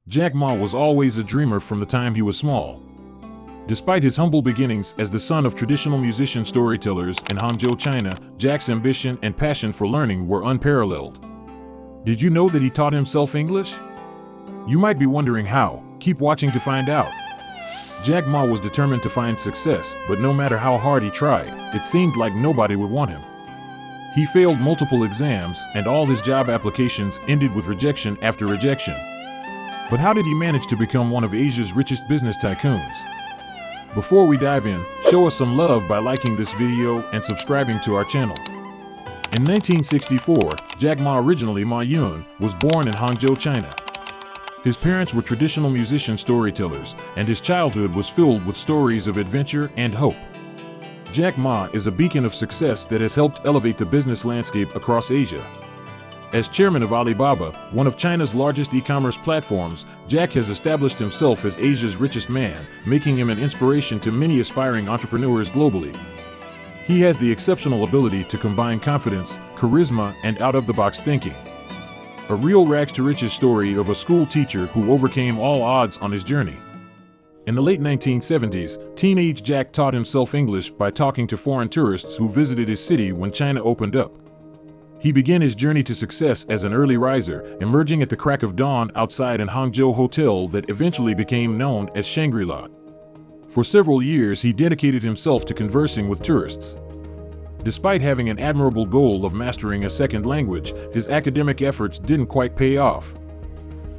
Jack Ma was always a dreamer from the time he was small. Despite his humble beginnings as the son of traditional musician storytellers in Hangzhou, China, Jack's ambition and passion for learning were unparalleled. Did you know that he taught himself English? You might be wondering how. Keep watching to find out. Jack Ma was determined to find success, but no matter how hard he tried, it seemed like nobody would want him. He failed multiple exams, and all his job applications ended with rejection after rejection. But how did he manage to become one of Asia's richest business tycoons? Before we dive in, show us some love by liking this video and subscribing to our channel. In 1964, Jack Ma, originally Ma Yun, was born in Hangzhou, China. His parents were traditional musician storytellers, and his childhood was filled with stories of adventure and hope. Jack Ma is a beacon of success that has helped elevate the business landscape across Asia. As chairman of Alibaba, one of China's largest e-commerce platforms, Jack has established himself as Asia's richest man, making him an inspiration to many aspiring entrepreneurs globally. He has the exceptional ability to combine confidence, charisma, and out-of-the-box thinking. A real rags-to-riches story of a school teacher who overcame all odds on his journey. In the late 1970s, teenage Jack taught himself English by talking to foreign tourists who visited his city when China opened up. He began his journey to success as an early riser, emerging at the crack of dawn outside an Hangzhou hotel that eventually became known as Shangri-La. For several years, he dedicated himself to conversing with tourists. Despite having an admirable goal of mastering a second language, his academic efforts didn't quite pay off.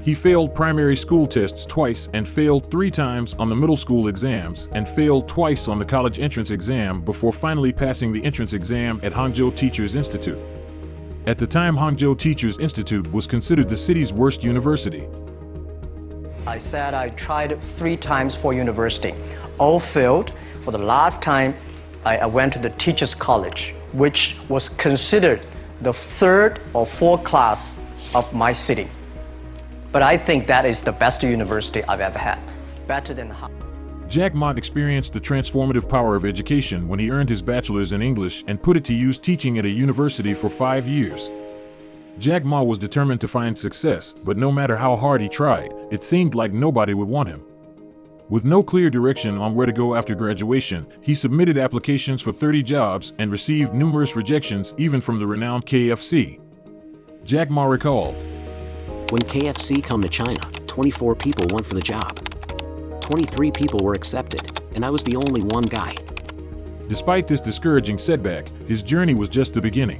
He failed primary school tests twice and failed 3 times on the middle school exams and failed twice on the college entrance exam before finally passing the entrance exam at Hangzhou Teachers Institute. At the time, Hangzhou Teachers Institute was considered the city's worst university. I said I tried 3 times for university, all failed. For the last time, I went to the Teachers College, which was considered the 3rd or 4th class of my city. But I think that is the best university I've ever had, better than Harvard. Jack Ma experienced the transformative power of education when he earned his bachelor's in English and put it to use teaching at a university for 5 years. Jack Ma was determined to find success, but no matter how hard he tried, it seemed like nobody would want him. With no clear direction on where to go after graduation, he submitted applications for 30 jobs and received numerous rejections even from the renowned KFC. Jack Ma recalled, "When KFC come to China, 24 people went for the job. 23 people were accepted, and I was the only one guy." Despite this discouraging setback, his journey was just the beginning.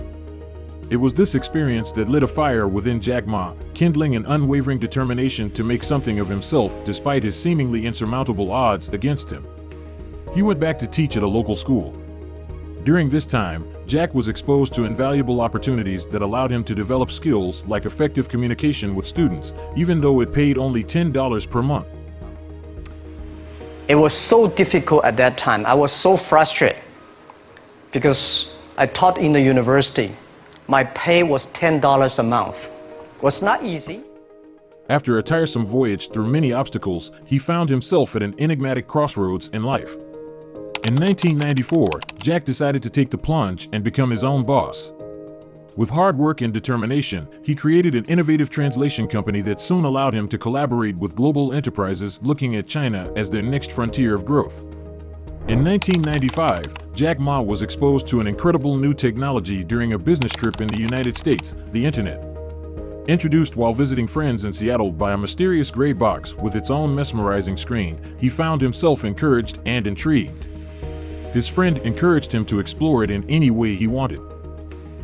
It was this experience that lit a fire within Jack Ma, kindling an unwavering determination to make something of himself despite his seemingly insurmountable odds against him. He went back to teach at a local school. During this time, Jack was exposed to invaluable opportunities that allowed him to develop skills like effective communication with students, even though it paid only $10 per month. It was so difficult at that time. I was so frustrated because I taught in the university. My pay was $10 a month. It was not easy. After a tiresome voyage through many obstacles, he found himself at an enigmatic crossroads in life. In 1994, Jack decided to take the plunge and become his own boss. With hard work and determination, he created an innovative translation company that soon allowed him to collaborate with global enterprises looking at China as their next frontier of growth. In 1995, Jack Ma was exposed to an incredible new technology during a business trip in the United States, the Internet. Introduced while visiting friends in Seattle by a mysterious gray box with its own mesmerizing screen, he found himself encouraged and intrigued. His friend encouraged him to explore it in any way he wanted.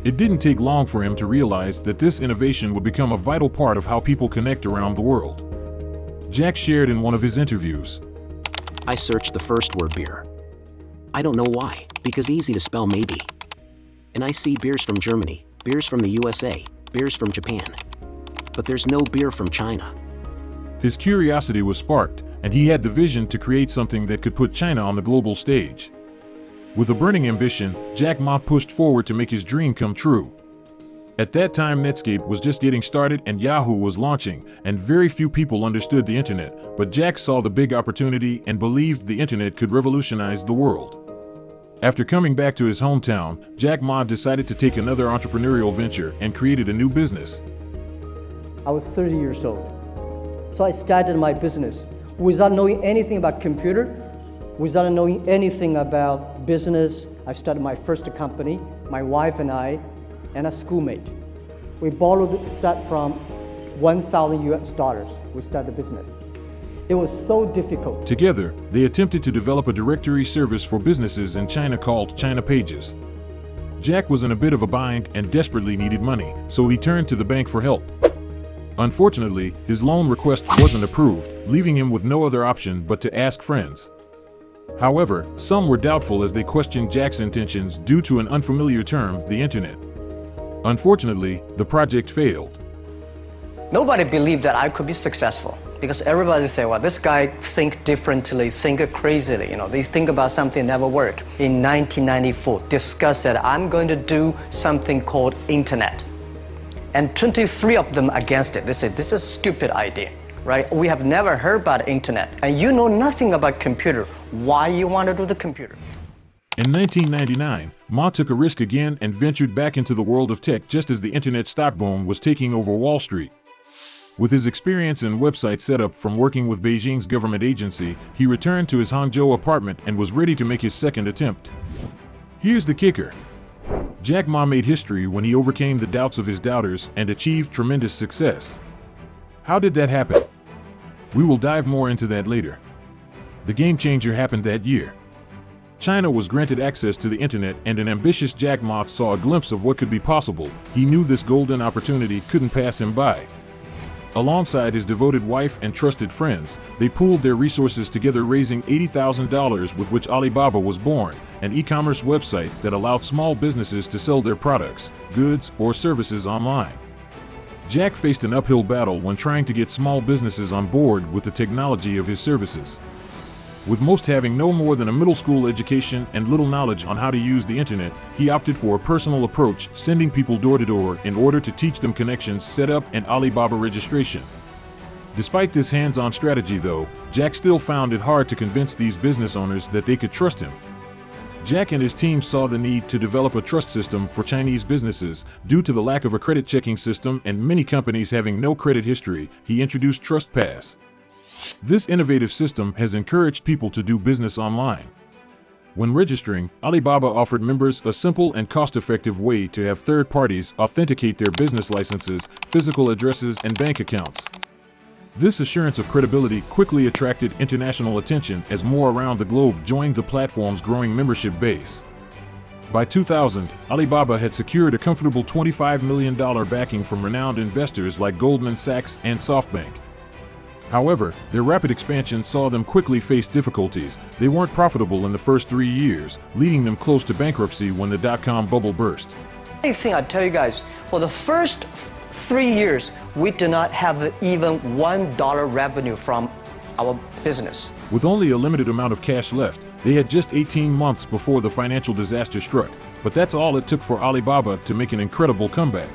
It didn't take long for him to realize that this innovation would become a vital part of how people connect around the world. Jack shared in one of his interviews, "I searched the first word beer. I don't know why, because easy to spell maybe. And I see beers from Germany, beers from the USA, beers from Japan. But there's no beer from China." His curiosity was sparked, and he had the vision to create something that could put China on the global stage. With a burning ambition, Jack Ma pushed forward to make his dream come true. At that time, Netscape was just getting started and Yahoo was launching, and very few people understood the internet, but Jack saw the big opportunity and believed the internet could revolutionize the world. After coming back to his hometown, Jack Ma decided to take another entrepreneurial venture and created a new business. I was 30 years old. So I started my business without knowing anything about computer, without knowing anything about business. I started my first company, my wife and I, and a schoolmate. We start from 1,000 US dollars. We started the business. It was so difficult. Together, they attempted to develop a directory service for businesses in China called China Pages. Jack was in a bit of a bind and desperately needed money, so he turned to the bank for help. Unfortunately, his loan request wasn't approved, leaving him with no other option but to ask friends. However, some were doubtful as they questioned Jack's intentions due to an unfamiliar term, the internet. Unfortunately, the project failed. Nobody believed that I could be successful because everybody said, well, this guy think differently, think crazily. They think about something never work. In 1994, discussed that I'm going to do something called internet. And 23 of them against it. They said, this is a stupid idea, right? We have never heard about internet. And you know nothing about computer. Why you want to do the computer? In 1999, Ma took a risk again and ventured back into the world of tech just as the internet stock boom was taking over Wall Street. With his experience in website setup from working with Beijing's government agency, he returned to his Hangzhou apartment and was ready to make his second attempt. Here's the kicker. Jack Ma made history when he overcame the doubts of his doubters and achieved tremendous success. How did that happen? We will dive more into that later. The game changer happened that year. China was granted access to the internet and an ambitious Jack Ma saw a glimpse of what could be possible. He knew this golden opportunity couldn't pass him by. Alongside his devoted wife and trusted friends, they pooled their resources together, raising $80,000 with which Alibaba was born, an e-commerce website that allowed small businesses to sell their products, goods, or services online. Jack faced an uphill battle when trying to get small businesses on board with the technology of his services. With most having no more than a middle school education and little knowledge on how to use the internet, he opted for a personal approach, sending people door to door in order to teach them connections, setup, and Alibaba registration. Despite this hands-on strategy though, Jack still found it hard to convince these business owners that they could trust him. Jack and his team saw the need to develop a trust system for Chinese businesses. Due to the lack of a credit checking system and many companies having no credit history, he introduced TrustPass. This innovative system has encouraged people to do business online. When registering, Alibaba offered members a simple and cost-effective way to have third parties authenticate their business licenses, physical addresses, and bank accounts. This assurance of credibility quickly attracted international attention as more around the globe joined the platform's growing membership base. By 2000, Alibaba had secured a comfortable $25 million backing from renowned investors like Goldman Sachs and SoftBank. However, their rapid expansion saw them quickly face difficulties. They weren't profitable in the first 3 years, leading them close to bankruptcy when the dot-com bubble burst. I think I tell you guys, for the first 3 years, we did not have even $1 revenue from our business. With only a limited amount of cash left, they had just 18 months before the financial disaster struck. But that's all it took for Alibaba to make an incredible comeback.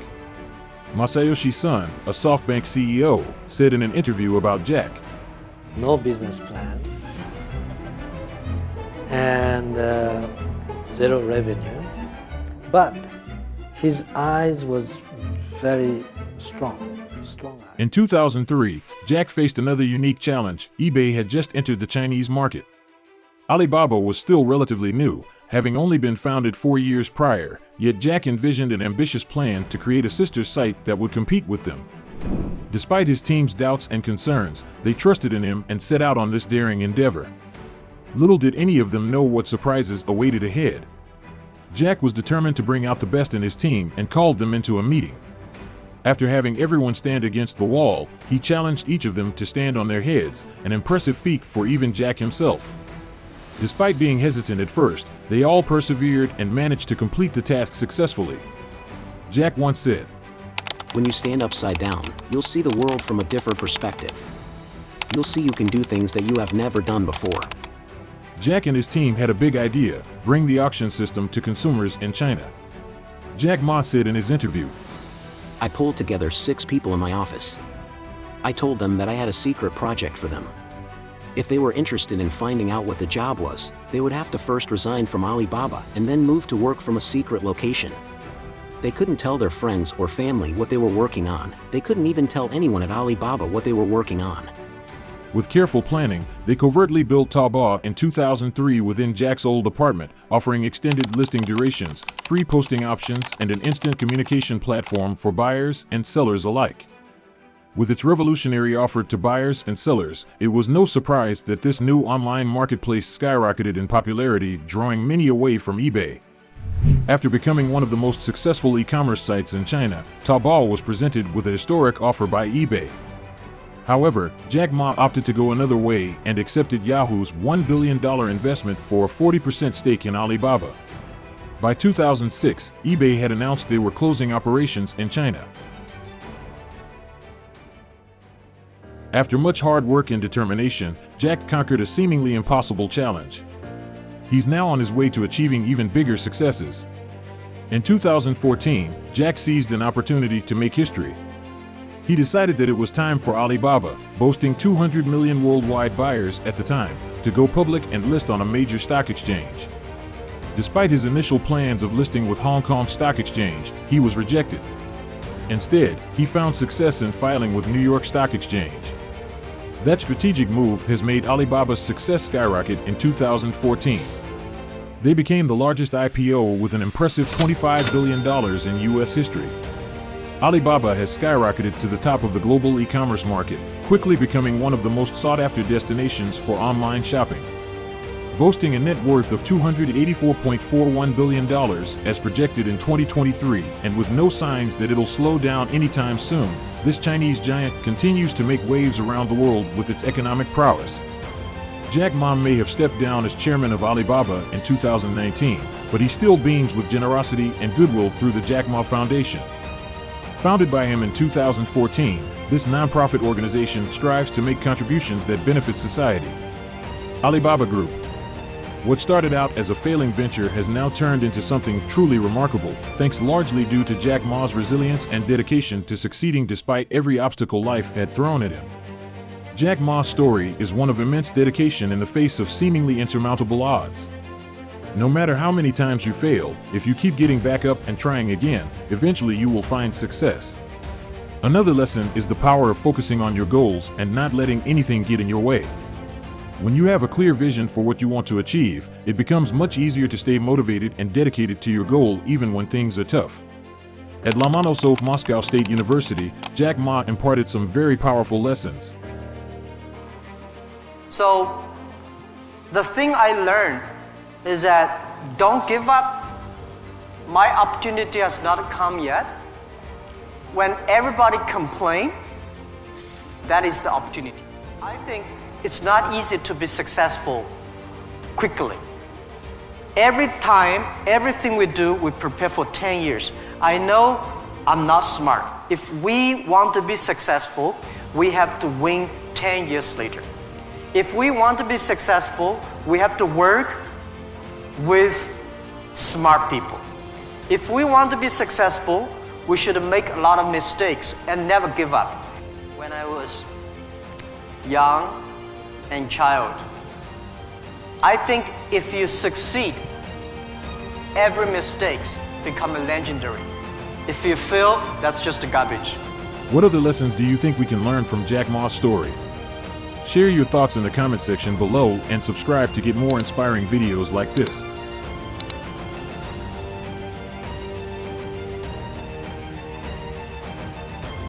Masayoshi Son, a SoftBank CEO, said in an interview about Jack, "No business plan and zero revenue, but his eyes was very strong eyes." In 2003, Jack faced another unique challenge. eBay had just entered the Chinese market. Alibaba was still relatively new, having only been founded 4 years prior, yet Jack envisioned an ambitious plan to create a sister site that would compete with them. Despite his team's doubts and concerns, they trusted in him and set out on this daring endeavor. Little did any of them know what surprises awaited ahead. Jack was determined to bring out the best in his team and called them into a meeting. After having everyone stand against the wall, he challenged each of them to stand on their heads, an impressive feat for even Jack himself. Despite being hesitant at first, they all persevered and managed to complete the task successfully. Jack once said, When you stand upside down, you'll see the world from a different perspective. You'll see you can do things that you have never done before. Jack and his team had a big idea: bring the auction system to consumers in China. Jack Ma said in his interview, I pulled together 6 people in my office. I told them that I had a secret project for them. If they were interested in finding out what the job was, they would have to first resign from Alibaba and then move to work from a secret location. They couldn't tell their friends or family what they were working on. They couldn't even tell anyone at Alibaba what they were working on. With careful planning, they covertly built Taobao in 2003 within Jack's old apartment, offering extended listing durations, free posting options, and an instant communication platform for buyers and sellers alike. With its revolutionary offer to buyers and sellers, it was no surprise that this new online marketplace skyrocketed in popularity, drawing many away from eBay. After becoming one of the most successful e-commerce sites in China, Taobao was presented with a historic offer by eBay. However, Jack Ma opted to go another way and accepted Yahoo's $1 billion investment for a 40% stake in Alibaba. By 2006, eBay had announced they were closing operations in China. After much hard work and determination, Jack conquered a seemingly impossible challenge. He's now on his way to achieving even bigger successes. In 2014, Jack seized an opportunity to make history. He decided that it was time for Alibaba, boasting 200 million worldwide buyers at the time, to go public and list on a major stock exchange. Despite his initial plans of listing with Hong Kong Stock Exchange, he was rejected. Instead, he found success in filing with New York Stock Exchange. That strategic move has made Alibaba's success skyrocket in 2014. They became the largest IPO with an impressive $25 billion in US history. Alibaba has skyrocketed to the top of the global e-commerce market, quickly becoming one of the most sought-after destinations for online shopping. Boasting a net worth of $284.41 billion as projected in 2023, and with no signs that it'll slow down anytime soon, this Chinese giant continues to make waves around the world with its economic prowess. Jack Ma may have stepped down as chairman of Alibaba in 2019, but he still beams with generosity and goodwill through the Jack Ma Foundation. Founded by him in 2014, this nonprofit organization strives to make contributions that benefit society. Alibaba Group. What started out as a failing venture has now turned into something truly remarkable, thanks largely due to Jack Ma's resilience and dedication to succeeding despite every obstacle life had thrown at him. Jack Ma's story is one of immense dedication in the face of seemingly insurmountable odds. No matter how many times you fail, if you keep getting back up and trying again, eventually you will find success. Another lesson is the power of focusing on your goals and not letting anything get in your way. When you have a clear vision for what you want to achieve, it becomes much easier to stay motivated and dedicated to your goal even when things are tough. At Lomonosov Moscow State University, Jack Ma imparted some very powerful lessons. So, the thing I learned is that don't give up. My opportunity has not come yet. When everybody complains, that is the opportunity. I think it's not easy to be successful quickly. Every time, everything we do, we prepare for 10 years. I know I'm not smart. If we want to be successful, we have to win 10 years later. If we want to be successful, we have to work with smart people. If we want to be successful, we should make a lot of mistakes and never give up. When I was young and child, I think if you succeed, every mistakes become legendary. If you fail, that's just garbage. What other lessons do you think we can learn from Jack Ma's story? Share your thoughts in the comment section below and subscribe to get more inspiring videos like this.